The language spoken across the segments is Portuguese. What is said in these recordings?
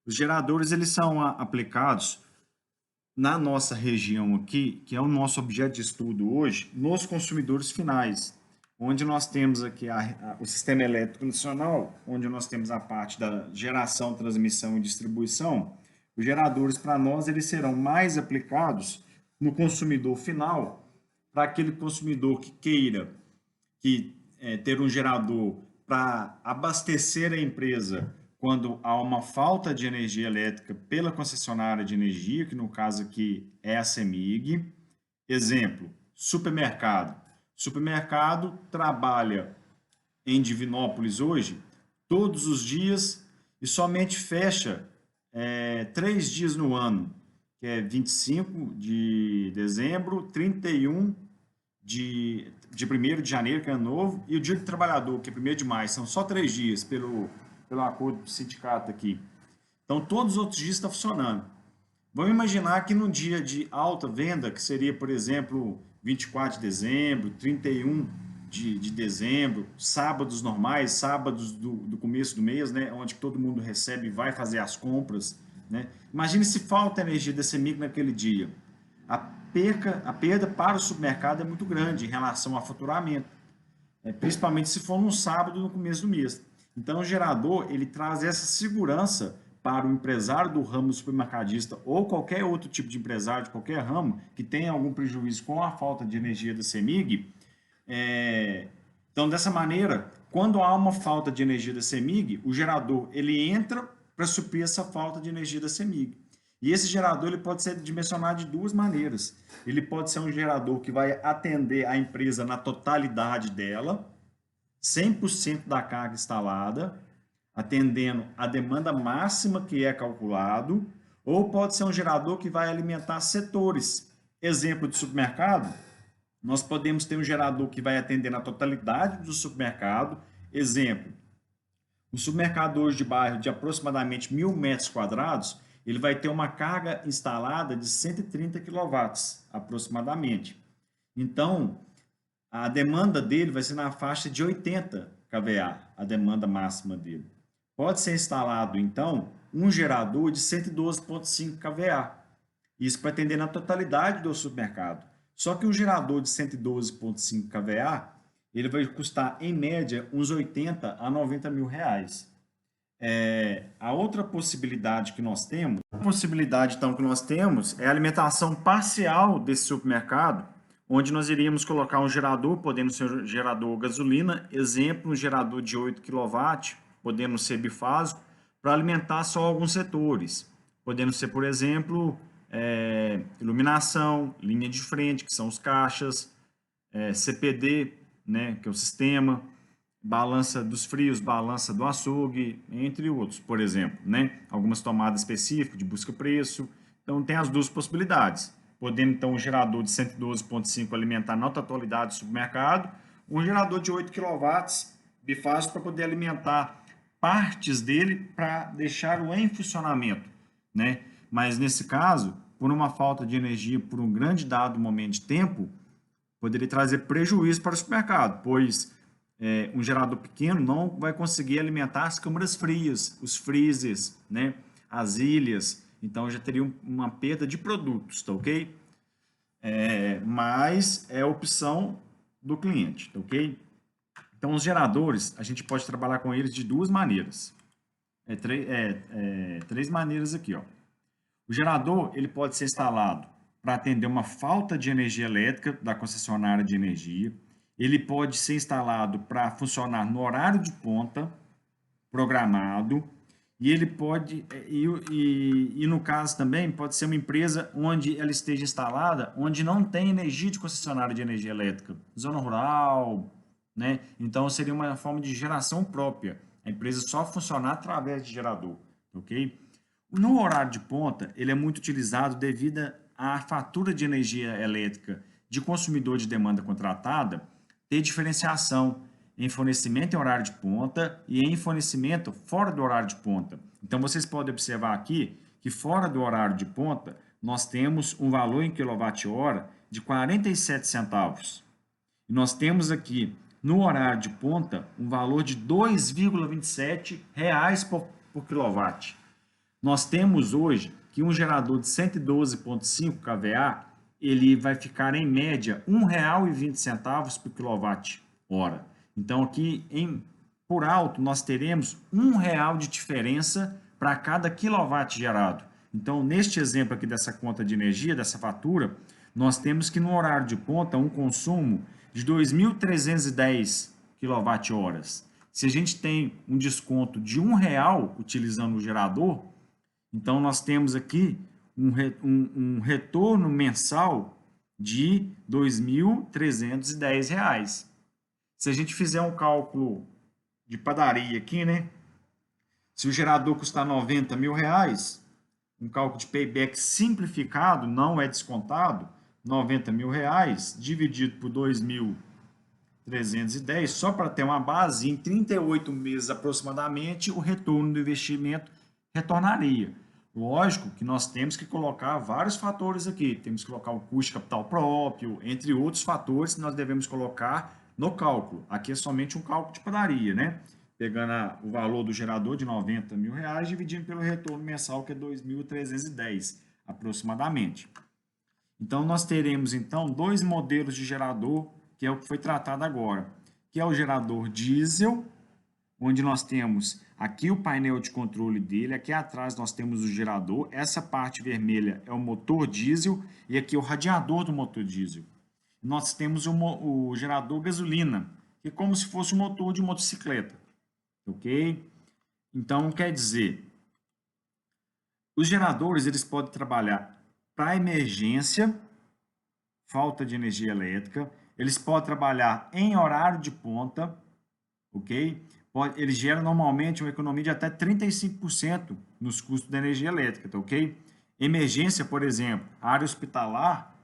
Os geradores eles são aplicados na nossa região aqui, que é o nosso objeto de estudo hoje, nos consumidores finais, onde nós temos aqui o sistema elétrico nacional, onde nós temos a parte da geração, transmissão e distribuição. Os geradores, para nós, eles serão mais aplicados no consumidor final, para aquele consumidor que queira ter um gerador para abastecer a empresa quando há uma falta de energia elétrica pela concessionária de energia, que no caso aqui é a CEMIG. Exemplo, supermercado. Supermercado trabalha em Divinópolis hoje todos os dias e somente fecha 3 dias no ano, que é 25 de dezembro, 31 de 1º de janeiro, que é ano novo, e o dia do trabalhador, que é 1º de maio. São só 3 dias pelo acordo do sindicato aqui. Então, todos os outros dias estão funcionando. Vamos imaginar que no dia de alta venda, que seria, por exemplo, 24 de dezembro, 31 de dezembro, sábados normais, sábados do começo do mês, né, onde todo mundo recebe e vai fazer as compras, né? Imagine se falta energia desse amigo naquele dia. A perda para o supermercado é muito grande em relação ao faturamento, principalmente se for num sábado no começo do mês. Então, o gerador ele traz essa segurança para o empresário do ramo supermercadista ou qualquer outro tipo de empresário de qualquer ramo que tenha algum prejuízo com a falta de energia da CEMIG. Então, dessa maneira, quando há uma falta de energia da CEMIG, o gerador ele entra para suprir essa falta de energia da CEMIG. E esse gerador ele pode ser dimensionado de duas maneiras. Ele pode ser um gerador que vai atender a empresa na totalidade dela, 100% da carga instalada, atendendo a demanda máxima que é calculado, ou pode ser um gerador que vai alimentar setores. Exemplo de supermercado, nós podemos ter um gerador que vai atender na totalidade do supermercado. Exemplo, um supermercado hoje de bairro de aproximadamente 1.000 metros quadrados, ele vai ter uma carga instalada de 130 quilowatts, aproximadamente. Então, a demanda dele vai ser na faixa de 80 kVA, a demanda máxima dele. Pode ser instalado, então, um gerador de 112,5 kVA. Isso para atender na totalidade do supermercado. Só que um gerador de 112,5 kVA, ele vai custar, em média, uns 80 a 90 mil reais. A outra possibilidade que nós temos, é a alimentação parcial desse supermercado, onde nós iríamos colocar um gerador, podendo ser um gerador gasolina, exemplo, um gerador de 8 kW, podendo ser bifásico, para alimentar só alguns setores, podendo ser, por exemplo, iluminação, linha de frente, que são os caixas, CPD, né, que é o sistema, balança dos frios, balança do açougue, entre outros, por exemplo, né? Algumas tomadas específicas de busca-preço. Então, tem as duas possibilidades. Podendo, então, um gerador de 112,5 alimentar na totalidade do supermercado, um gerador de 8 kW bifásico para poder alimentar partes dele para deixá-lo em funcionamento, né? Mas, nesse caso, por uma falta de energia por um grande dado momento de tempo, poderia trazer prejuízo para o supermercado, pois um gerador pequeno não vai conseguir alimentar as câmaras frias, os freezers, né, as ilhas. Então já teria uma perda de produtos, tá ok? Mas é a opção do cliente, tá ok? Então os geradores, a gente pode trabalhar com eles de duas maneiras. Três maneiras aqui, ó. O gerador ele pode ser instalado para atender uma falta de energia elétrica da concessionária de energia. Ele pode ser instalado para funcionar no horário de ponta programado, e ele pode, e no caso também, pode ser uma empresa onde ela esteja instalada, onde não tem energia de concessionária de energia elétrica, zona rural, né? Então seria uma forma de geração própria, a empresa só funcionar através de gerador, ok? No horário de ponta, ele é muito utilizado devido à fatura de energia elétrica de consumidor de demanda contratada ter diferenciação em fornecimento em horário de ponta e em fornecimento fora do horário de ponta. Então, vocês podem observar aqui que fora do horário de ponta, nós temos um valor em quilowatt-hora de 47 centavos. E nós temos aqui, no horário de ponta, um valor de R$ 2,27 por quilowatt. Nós temos hoje que um gerador de 112,5 kVA, ele vai ficar em média R$ 1,20 por quilowatt-hora. Então aqui por alto nós teremos R$ 1 de diferença para cada quilowatt gerado. Então neste exemplo aqui dessa conta de energia, dessa fatura, nós temos que no horário de ponta um consumo de 2.310 kWh. Se a gente tem um desconto de R$ 1 utilizando o gerador, então nós temos aqui um retorno mensal de R$ 2.310. Se a gente fizer um cálculo de padaria aqui, né? Se o gerador custar R$ 90.000, um cálculo de payback simplificado, não é descontado, R$ 90.000 dividido por 2.310, só para ter uma base, em 38 meses aproximadamente, o retorno do investimento retornaria. Lógico que nós temos que colocar vários fatores aqui, temos que colocar o custo de capital próprio, entre outros fatores que nós devemos colocar no cálculo. Aqui é somente um cálculo de padaria, né? Pegando o valor do gerador de R$ 90.000, dividindo pelo retorno mensal, que é 2.310 aproximadamente. Então, nós teremos, então, dois modelos de gerador, que é o que foi tratado agora, que é o gerador diesel, onde nós temos aqui o painel de controle dele, aqui atrás nós temos o gerador, essa parte vermelha é o motor diesel e aqui é o radiador do motor diesel. Nós temos o gerador gasolina, que é como se fosse um motor de motocicleta, ok? Então, quer dizer, os geradores eles podem trabalhar para emergência, falta de energia elétrica, eles podem trabalhar em horário de ponta, ok? Ele gera normalmente uma economia de até 35% nos custos da energia elétrica, tá ok? Emergência, por exemplo, área hospitalar,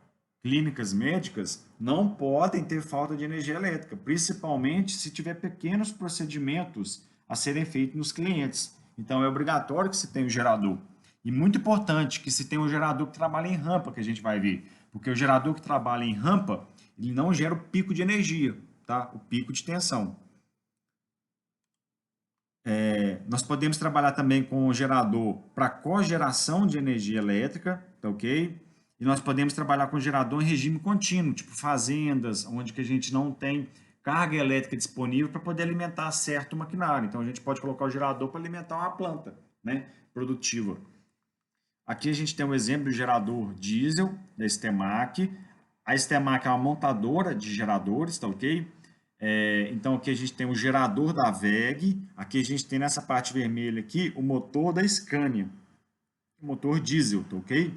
clínicas médicas não podem ter falta de energia elétrica, principalmente se tiver pequenos procedimentos a serem feitos nos clientes. Então é obrigatório que se tenha um gerador. E muito importante que se tenha um gerador que trabalhe em rampa, que a gente vai ver, porque o gerador que trabalha em rampa, ele não gera o pico de energia, tá? O pico de tensão. Nós podemos trabalhar também com o gerador para cogeração de energia elétrica, tá ok? E nós podemos trabalhar com gerador em regime contínuo, tipo fazendas, onde que a gente não tem carga elétrica disponível para poder alimentar certo maquinário. Então a gente pode colocar o gerador para alimentar uma planta, né, produtiva. Aqui a gente tem um exemplo do gerador diesel da Stemac. A Stemac é uma montadora de geradores, tá ok? Então aqui a gente tem o gerador da WEG, aqui a gente tem nessa parte vermelha aqui o motor da Scania, o motor diesel, tá ok?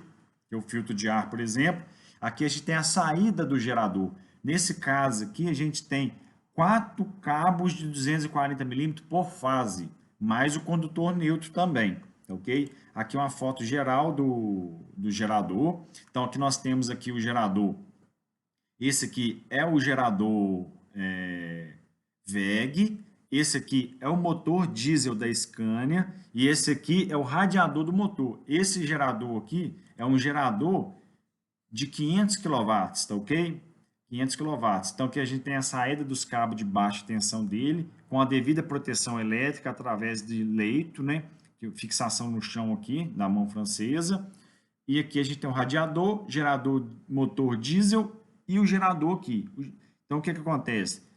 Que é o filtro de ar, por exemplo. Aqui a gente tem a saída do gerador. Nesse caso aqui a gente tem 4 cabos de 240 milímetros por fase, mais o condutor neutro também, tá ok? Aqui uma foto geral do gerador. Então aqui nós temos aqui o gerador. Esse aqui é o gerador WEG, esse aqui é o motor diesel da Scania e esse aqui é o radiador do motor. Esse gerador aqui é um gerador de 500 kW, tá ok? 500 kW. Então aqui a gente tem a saída dos cabos de baixa tensão dele, com a devida proteção elétrica através de leito, né? Fixação no chão aqui, da mão francesa. E aqui a gente tem o radiador, gerador motor diesel e o gerador aqui. Então o que acontece?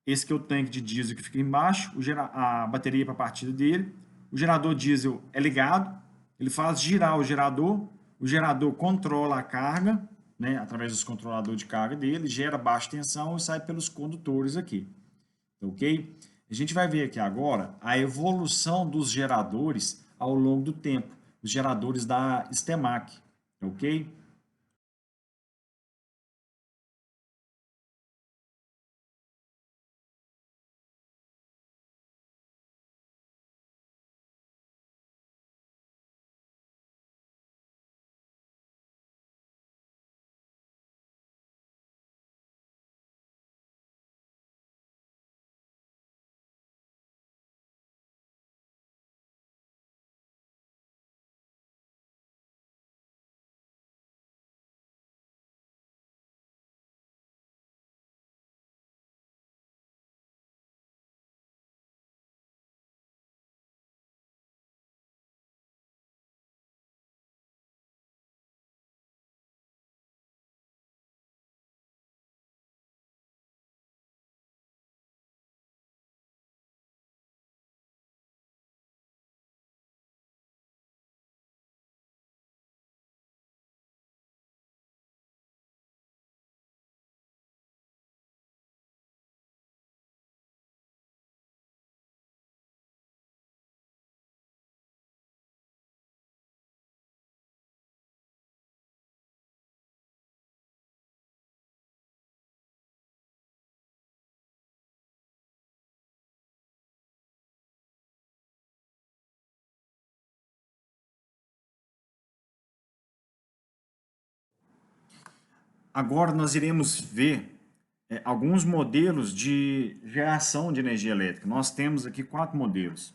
Esse que é o tanque de diesel que fica embaixo, a bateria para a partida dele. O gerador diesel é ligado, ele faz girar o gerador controla a carga, né, através dos controladores de carga dele, gera baixa tensão e sai pelos condutores aqui. Ok? A gente vai ver aqui agora a evolução dos geradores ao longo do tempo, os geradores da Stemac, ok? agora nós iremos ver alguns modelos de geração de energia elétrica. Nós temos aqui 4 modelos.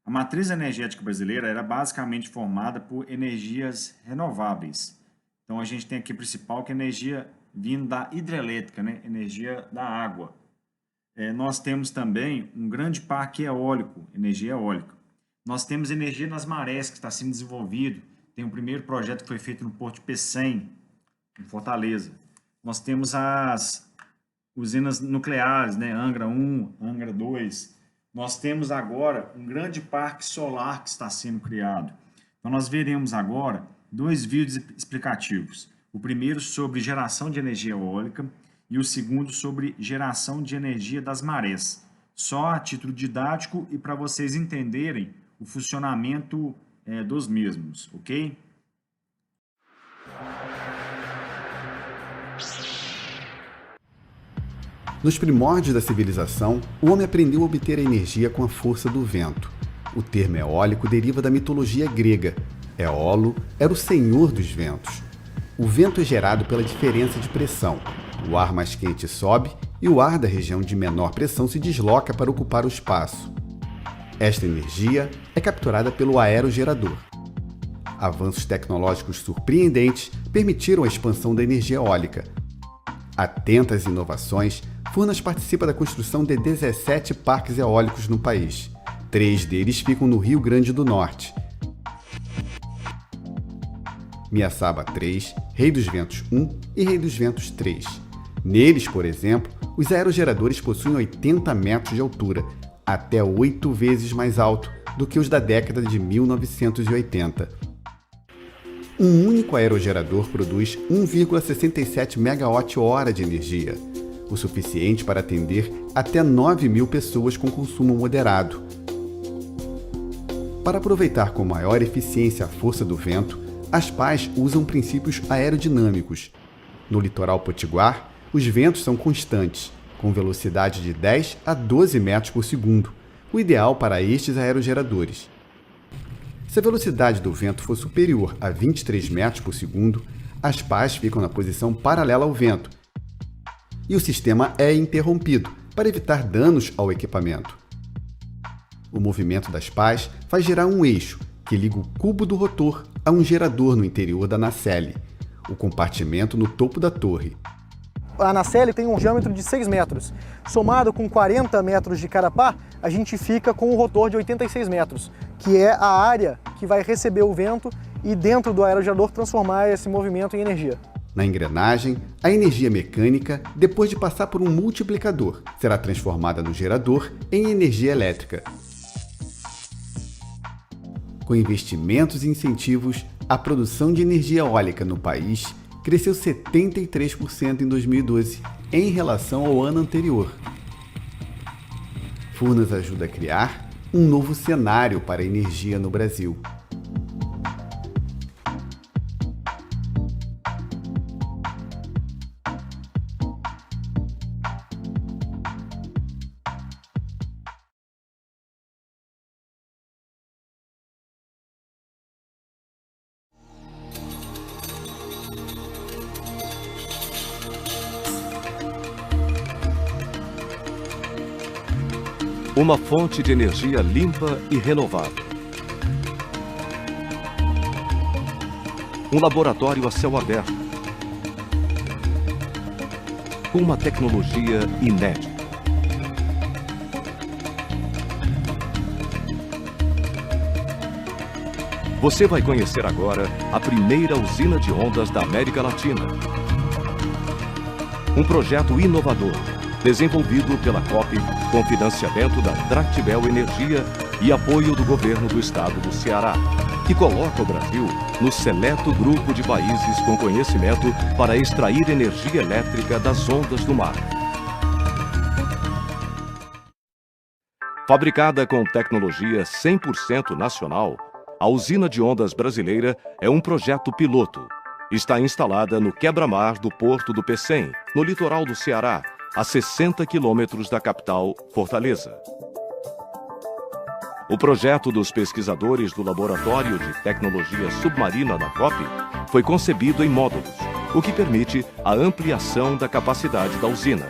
A matriz energética brasileira era basicamente formada por energias renováveis. Então a gente tem aqui principal que é energia vindo da hidrelétrica, né? Energia da água. Nós temos também um grande parque eólico, energia eólica. Nós temos energia nas marés, que está sendo desenvolvido. Tem o primeiro projeto que foi feito no Porto de Pecém, em Fortaleza. Nós temos as usinas nucleares, né? Angra 1, Angra 2. Nós temos agora um grande parque solar que está sendo criado. Então, nós veremos agora 2 vídeos explicativos. O primeiro sobre geração de energia eólica e o segundo sobre geração de energia das marés. Só a título didático e para vocês entenderem o funcionamento dos mesmos, ok? Nos primórdios da civilização, o homem aprendeu a obter a energia com a força do vento. O termo eólico deriva da mitologia grega. Éolo era o senhor dos ventos. O vento é gerado pela diferença de pressão. O ar mais quente sobe e o ar da região de menor pressão se desloca para ocupar o espaço. Esta energia é capturada pelo aerogerador. Avanços tecnológicos surpreendentes permitiram a expansão da energia eólica. Atenta às inovações, Furnas participa da construção de 17 parques eólicos no país. 3 deles ficam no Rio Grande do Norte. Miaçaba 3, Rei dos Ventos 1 e Rei dos Ventos 3. Neles, por exemplo, os aerogeradores possuem 80 metros de altura, até 8 vezes mais alto do que os da década de 1980. Um único aerogerador produz 1,67 megawatt-hora de energia, o suficiente para atender até 9.000 pessoas com consumo moderado. Para aproveitar com maior eficiência a força do vento, as pás usam princípios aerodinâmicos. No litoral potiguar, os ventos são constantes, com velocidade de 10 a 12 metros por segundo, o ideal para estes aerogeradores. Se a velocidade do vento for superior a 23 metros por segundo, as pás ficam na posição paralela ao vento e o sistema é interrompido para evitar danos ao equipamento. O movimento das pás faz girar um eixo que liga o cubo do rotor a um gerador no interior da nacelle, o compartimento no topo da torre. A nacelle tem um diâmetro de 6 metros. Somado com 40 metros de carapá, a gente fica com um rotor de 86 metros, que é a área que vai receber o vento e dentro do aerogerador transformar esse movimento em energia. Na engrenagem, a energia mecânica, depois de passar por um multiplicador, será transformada no gerador em energia elétrica. Com investimentos e incentivos, a produção de energia eólica no país cresceu 73% em 2012, em relação ao ano anterior. Furnas ajuda a criar um novo cenário para a energia no Brasil. Uma fonte de energia limpa e renovável. Um laboratório a céu aberto. Com uma tecnologia inédita. Você vai conhecer agora a primeira usina de ondas da América Latina. Um projeto inovador, desenvolvido pela COP, com financiamento da Tractebel Energia e apoio do governo do estado do Ceará, que coloca o Brasil no seleto grupo de países com conhecimento para extrair energia elétrica das ondas do mar. Fabricada com tecnologia 100% nacional, a usina de ondas brasileira é um projeto piloto. Está instalada no quebra-mar do Porto do Pecém, no litoral do Ceará, a 60 quilômetros da capital, Fortaleza. O projeto dos pesquisadores do Laboratório de Tecnologia Submarina da COP foi concebido em módulos, o que permite a ampliação da capacidade da usina.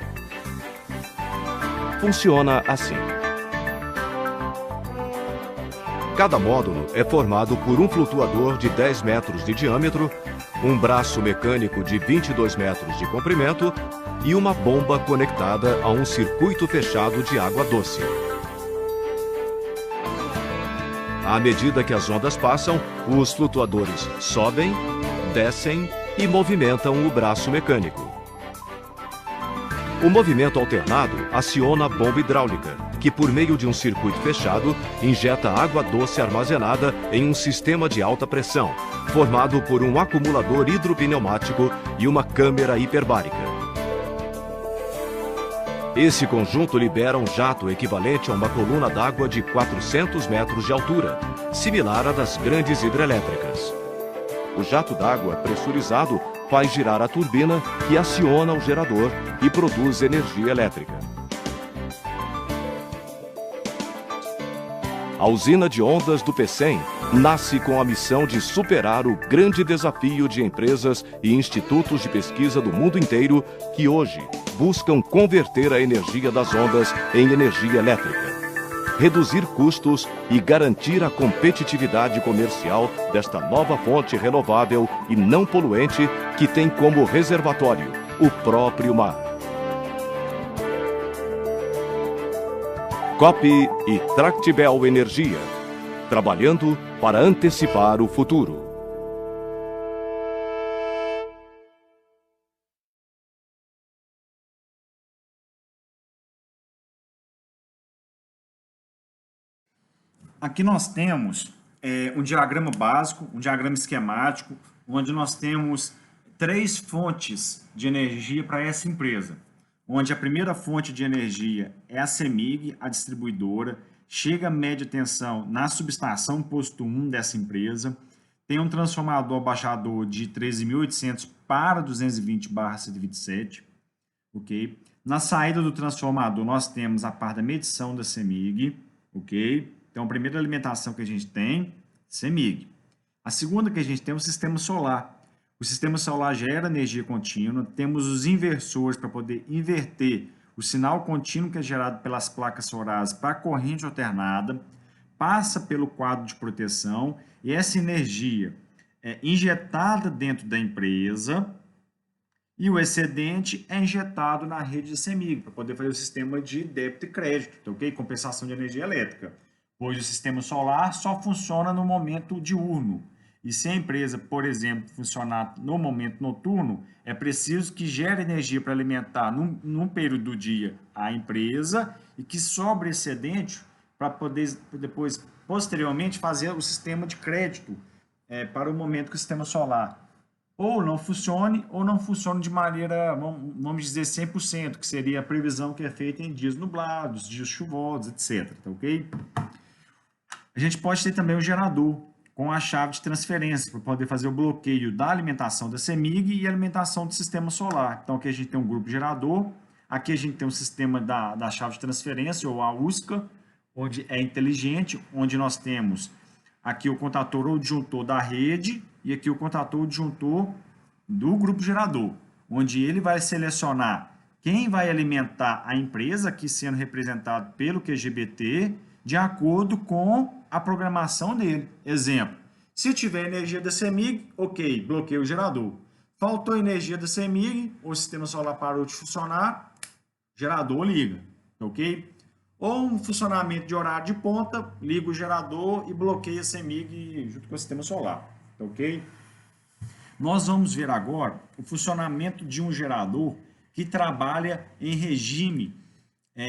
Funciona assim. Cada módulo é formado por um flutuador de 10 metros de diâmetro, um braço mecânico de 22 metros de comprimento e uma bomba conectada a um circuito fechado de água doce. À medida que as ondas passam, os flutuadores sobem, descem e movimentam o braço mecânico. O movimento alternado aciona a bomba hidráulica, que por meio de um circuito fechado, injeta água doce armazenada em um sistema de alta pressão, formado por um acumulador hidropneumático e uma câmara hiperbárica. Esse conjunto libera um jato equivalente a uma coluna d'água de 400 metros de altura, similar à das grandes hidrelétricas. O jato d'água pressurizado faz girar a turbina que aciona o gerador e produz energia elétrica. A usina de ondas do Pecém nasce com a missão de superar o grande desafio de empresas e institutos de pesquisa do mundo inteiro que hoje buscam converter a energia das ondas em energia elétrica, reduzir custos e garantir a competitividade comercial desta nova fonte renovável e não poluente que tem como reservatório o próprio mar. COP e Tractebel Energia, trabalhando para antecipar o futuro. Aqui nós temos um diagrama básico, um diagrama esquemático, onde nós temos 3 fontes de energia para essa empresa. Onde a primeira fonte de energia é a CEMIG, a distribuidora, chega a média tensão na subestação posto 1 dessa empresa, tem um transformador baixador de 13.800 para 220/127, ok? Na saída do transformador nós temos a parte da medição da CEMIG, ok? Então a primeira alimentação que a gente tem, CEMIG. A segunda que a gente tem é o sistema solar. O sistema solar gera energia contínua, temos os inversores para poder inverter o sinal contínuo que é gerado pelas placas solares para a corrente alternada, passa pelo quadro de proteção e essa energia é injetada dentro da empresa e o excedente é injetado na rede de CEMIG para poder fazer o sistema de débito e crédito, tá, ok? Compensação de energia elétrica, pois o sistema solar só funciona no momento diurno. E se a empresa, por exemplo, funcionar no momento noturno, é preciso que gere energia para alimentar num período do dia a empresa e que sobre excedente para poder depois, posteriormente, fazer o sistema de crédito para o momento que o sistema solar ou não funcione de maneira, vamos dizer, 100%, que seria a previsão que é feita em dias nublados, dias chuvosos, etc. Tá, ok? A gente pode ter também o gerador com a chave de transferência, para poder fazer o bloqueio da alimentação da CEMIG e alimentação do sistema solar. Então, aqui a gente tem um grupo gerador, aqui a gente tem um sistema da chave de transferência, ou a USCA, onde é inteligente, onde nós temos aqui o contator ou disjuntor da rede, e aqui o contator ou disjuntor do grupo gerador, onde ele vai selecionar quem vai alimentar a empresa, aqui sendo representado pelo QGBT, de acordo com a programação dele. Exemplo, se tiver energia da CEMIG, ok, bloqueia o gerador. Faltou energia da CEMIG, o sistema solar parou de funcionar, gerador liga, ok? Ou um funcionamento de horário de ponta, liga o gerador e bloqueia a CEMIG junto com o sistema solar, ok? Nós vamos ver agora o funcionamento de um gerador que trabalha em regime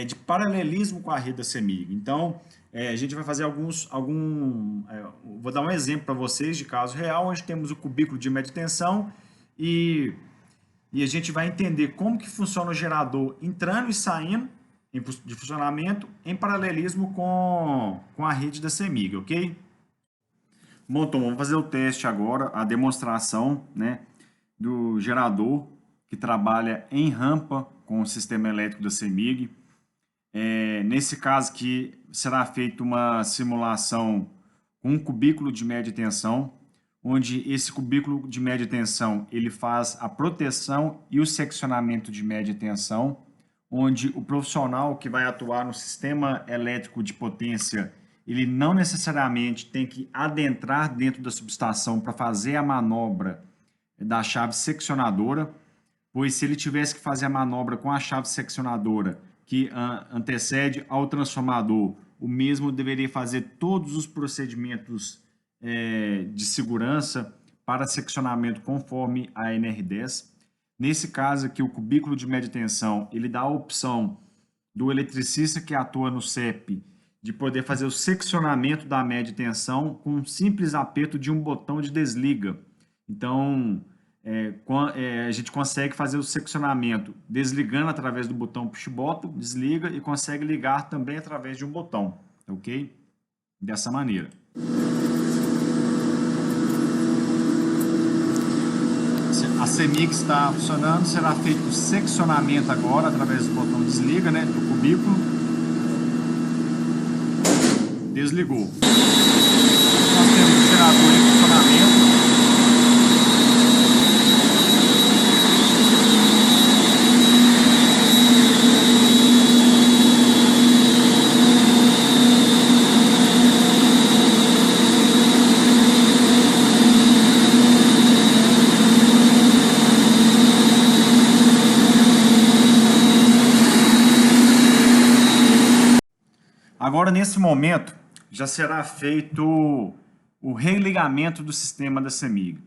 de paralelismo com a rede da CEMIG. Então, a gente vai fazer vou dar um exemplo para vocês de caso real, onde temos o cubículo de média tensão e a gente vai entender como que funciona o gerador entrando e saindo de funcionamento em paralelismo com a rede da CEMIG, ok? Bom, então vamos fazer o teste agora, a demonstração, né, do gerador que trabalha em rampa com o sistema elétrico da CEMIG. Nesse caso aqui será feita uma simulação com um cubículo de média tensão, onde esse cubículo de média tensão ele faz a proteção e o seccionamento de média tensão, onde o profissional que vai atuar no sistema elétrico de potência, ele não necessariamente tem que adentrar dentro da subestação para fazer a manobra da chave seccionadora, pois se ele tivesse que fazer a manobra com a chave seccionadora que antecede ao transformador, o mesmo deveria fazer todos os procedimentos de segurança para seccionamento conforme a NR10. Nesse caso aqui, o cubículo de média tensão, ele dá a opção do eletricista que atua no CEP de poder fazer o seccionamento da média tensão com um simples aperto de um botão de desliga. Então, a gente consegue fazer o seccionamento desligando através do botão push button, desliga, e consegue ligar também através de um botão, ok? Dessa maneira. A CEMIG está funcionando, será feito o seccionamento agora através do botão desliga, né, do cubículo. Desligou. Nós temos o gerador em funcionamento. Agora, nesse momento, já será feito o religamento do sistema da CEMIG.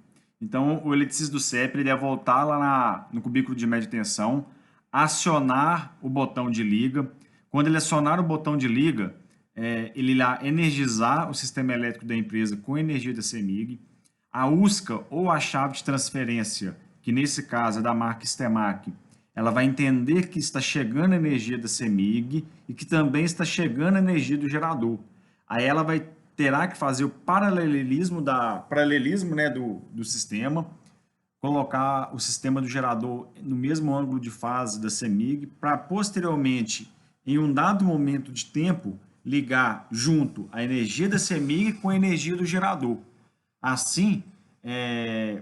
Então, o eletricista do CEP ele deve voltar lá no cubículo de média tensão, acionar o botão de liga. Quando ele acionar o botão de liga, ele irá energizar o sistema elétrico da empresa com energia da CEMIG. A USCA ou a chave de transferência, que nesse caso é da marca Stemac, ela vai entender que está chegando a energia da CEMIG e que também está chegando a energia do gerador. Aí ela terá que fazer o paralelismo, né, do sistema, colocar o sistema do gerador no mesmo ângulo de fase da CEMIG, para posteriormente, em um dado momento de tempo, ligar junto a energia da CEMIG com a energia do gerador. Assim,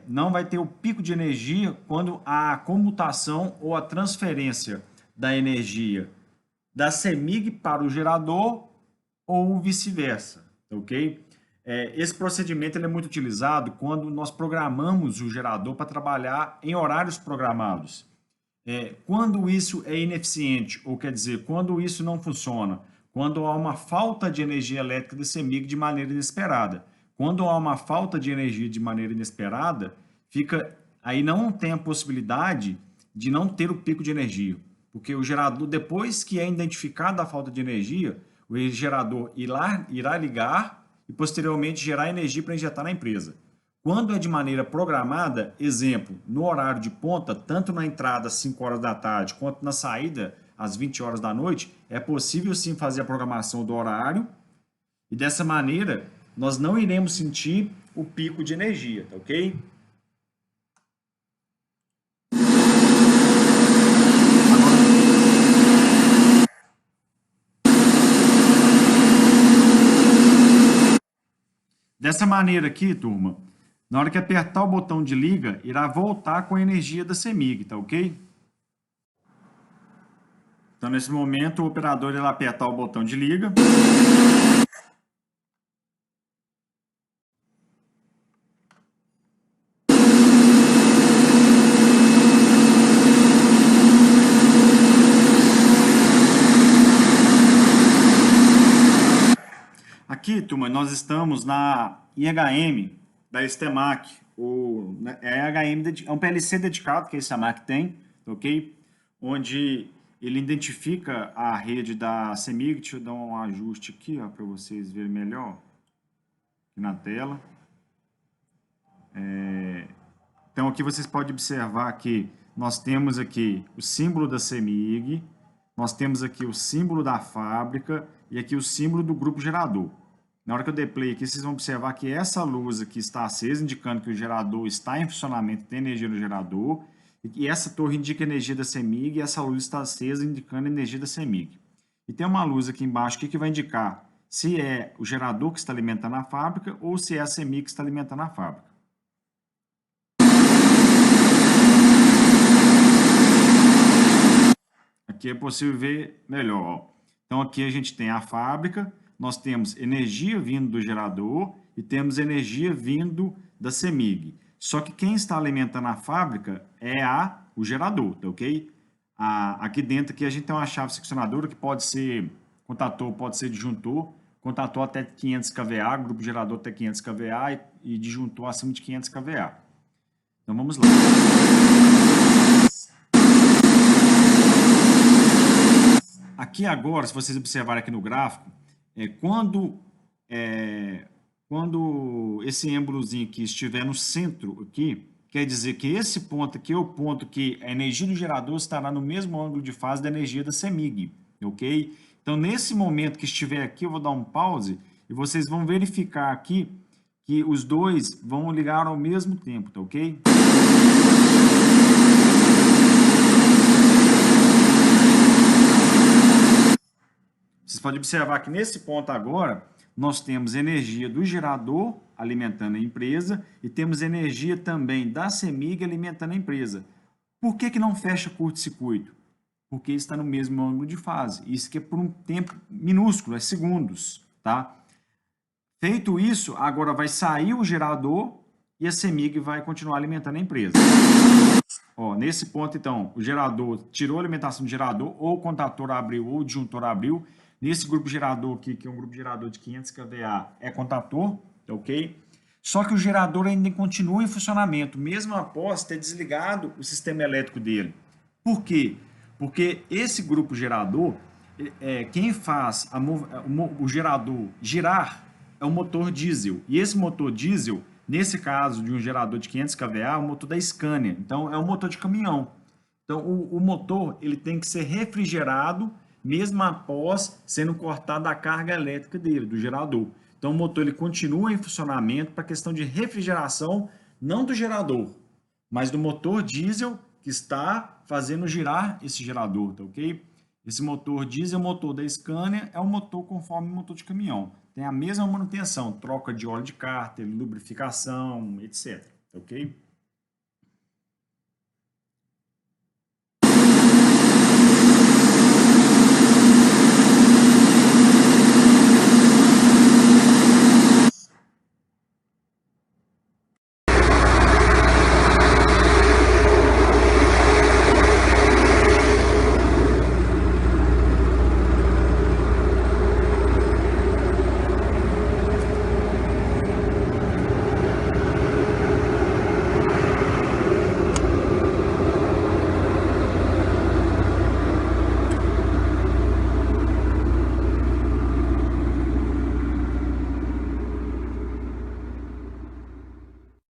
não vai ter o pico de energia quando a comutação ou a transferência da energia da CEMIG para o gerador ou vice-versa, ok? Esse procedimento ele é muito utilizado quando nós programamos o gerador para trabalhar em horários programados. Quando isso é ineficiente, ou quer dizer, quando isso não funciona, quando há uma falta de energia elétrica da CEMIG de maneira inesperada. Quando há uma falta de energia de maneira inesperada, aí não tem a possibilidade de não ter o pico de energia, porque o gerador, depois que é identificada a falta de energia, o gerador irá ligar e posteriormente gerar energia para injetar na empresa. Quando é de maneira programada, exemplo, no horário de ponta, tanto na entrada às 5 horas da tarde quanto na saída às 20 horas da noite, é possível sim fazer a programação do horário e dessa maneira nós não iremos sentir o pico de energia, tá ok? Dessa maneira aqui, turma, na hora que apertar o botão de liga, irá voltar com a energia da CEMIG, tá ok? Então, nesse momento, o operador irá apertar o botão de liga. Aqui, turma, nós estamos na IHM da Stemac. É um PLC dedicado que a Stemac tem, ok? Onde ele identifica a rede da CEMIG. Deixa eu dar um ajuste aqui para vocês verem melhor aqui na tela. Então, aqui vocês podem observar que nós temos aqui o símbolo da CEMIG, nós temos aqui o símbolo da fábrica e aqui o símbolo do grupo gerador. Na hora que eu der play aqui, vocês vão observar que essa luz aqui está acesa, indicando que o gerador está em funcionamento, tem energia no gerador. E essa torre indica a energia da CEMIG e essa luz está acesa, indicando a energia da CEMIG. E tem uma luz aqui embaixo aqui que vai indicar se é o gerador que está alimentando a fábrica ou se é a CEMIG que está alimentando a fábrica. Aqui é possível ver melhor, ó. Então, aqui a gente tem a fábrica, nós temos energia vindo do gerador e temos energia vindo da CEMIG. Só que quem está alimentando a fábrica é o gerador, tá ok? Aqui dentro aqui a gente tem uma chave seccionadora que pode ser contator, pode ser disjuntor, contator até 500 kVA, grupo gerador até 500 kVA e disjuntor acima de 500 kVA. Então vamos lá. Aqui agora, se vocês observarem aqui no gráfico, quando esse êmbolozinho aqui estiver no centro aqui, quer dizer que esse ponto aqui é o ponto que a energia do gerador estará no mesmo ângulo de fase da energia da CEMIG, ok? Então, nesse momento que estiver aqui, eu vou dar um pause e vocês vão verificar aqui que os dois vão ligar ao mesmo tempo, tá ok? Vocês podem observar que nesse ponto agora, nós temos energia do gerador alimentando a empresa e temos energia também da CEMIG alimentando a empresa. Por que não fecha curto-circuito? Porque está no mesmo ângulo de fase. Isso aqui é por um tempo minúsculo, é segundos, tá? Feito isso, agora vai sair o gerador e a CEMIG vai continuar alimentando a empresa. Ó, nesse ponto, então, o gerador tirou a alimentação do gerador, ou o contator abriu, ou o disjuntor abriu. Nesse grupo gerador aqui, que é um grupo gerador de 500 kVA, é contator, ok? Só que o gerador ainda continua em funcionamento, mesmo após ter desligado o sistema elétrico dele. Por quê? Porque esse grupo gerador, quem faz o gerador girar é o motor diesel. E esse motor diesel, nesse caso de um gerador de 500 kVA, é o motor da Scania. Então, é um motor de caminhão. Então, o motor ele tem que ser refrigerado mesmo após sendo cortada a carga elétrica dele, do gerador. Então, o motor ele continua em funcionamento para a questão de refrigeração, não do gerador, mas do motor diesel que está fazendo girar esse gerador, tá ok? Esse motor diesel, o motor da Scania, é um motor conforme o motor de caminhão. Tem a mesma manutenção, troca de óleo de cárter, lubrificação, etc. Tá ok?